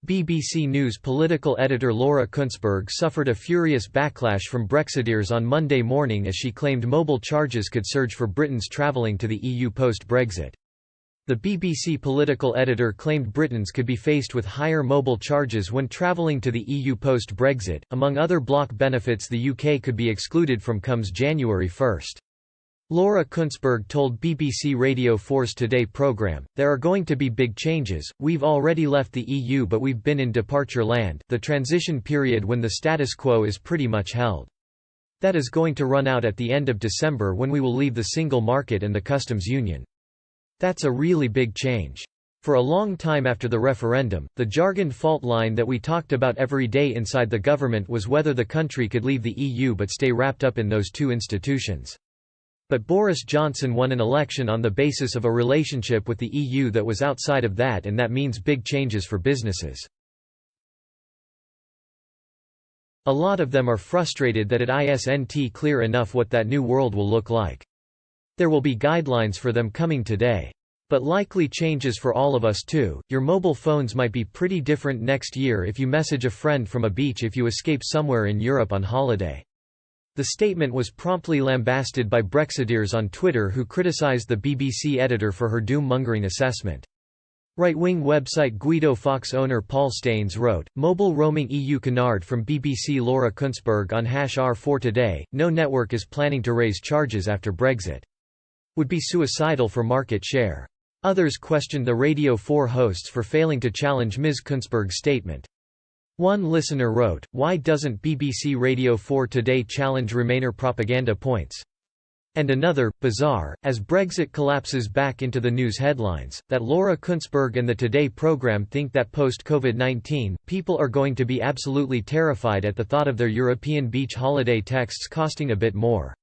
BBC News political editor Laura Kuenssberg suffered a furious backlash from Brexiteers on Monday morning as she claimed mobile charges could surge for Britons travelling to the EU post-Brexit. The BBC political editor claimed Britons could be faced with higher mobile charges when travelling to the EU post-Brexit. Among other bloc benefits, the UK could be excluded from comes January 1. Laura Kuenssberg told BBC Radio 4's Today programme, "There are going to be big changes. We've already left the EU, but we've been in departure land, the transition period when the status quo is pretty much held. That is going to run out at the end of December when we will leave the single market and the customs union. That's a really big change." For a long time after the referendum, the jargoned fault line that we talked about every day inside the government was whether the country could leave the EU but stay wrapped up in those two institutions. But Boris Johnson won an election on the basis of a relationship with the EU that was outside of that, and that means big changes for businesses. A lot of them are frustrated that it isn't clear enough what that new world will look like. There will be guidelines for them coming today. But likely changes for all of us too. Your mobile phones might be pretty different next year if you message a friend from a beach if you escape somewhere in Europe on holiday. The statement was promptly lambasted by Brexiteers on Twitter who criticised the BBC editor for her doom-mongering assessment. Right-wing website Guido Fox owner Paul Staines wrote, "Mobile roaming EU canard from BBC Laura Kuenssberg on #R4 Today, no network is planning to raise charges after Brexit. Would be suicidal for market share." Others questioned the Radio 4 hosts for failing to challenge Ms. Kuenssberg's statement. One listener wrote, "Why doesn't BBC Radio 4 Today challenge Remainer propaganda points?" And another, bizarre, as Brexit collapses back into the news headlines, that Laura Kuenssberg and the Today programme think that post-COVID-19, people are going to be absolutely terrified at the thought of their European beach holiday texts costing a bit more.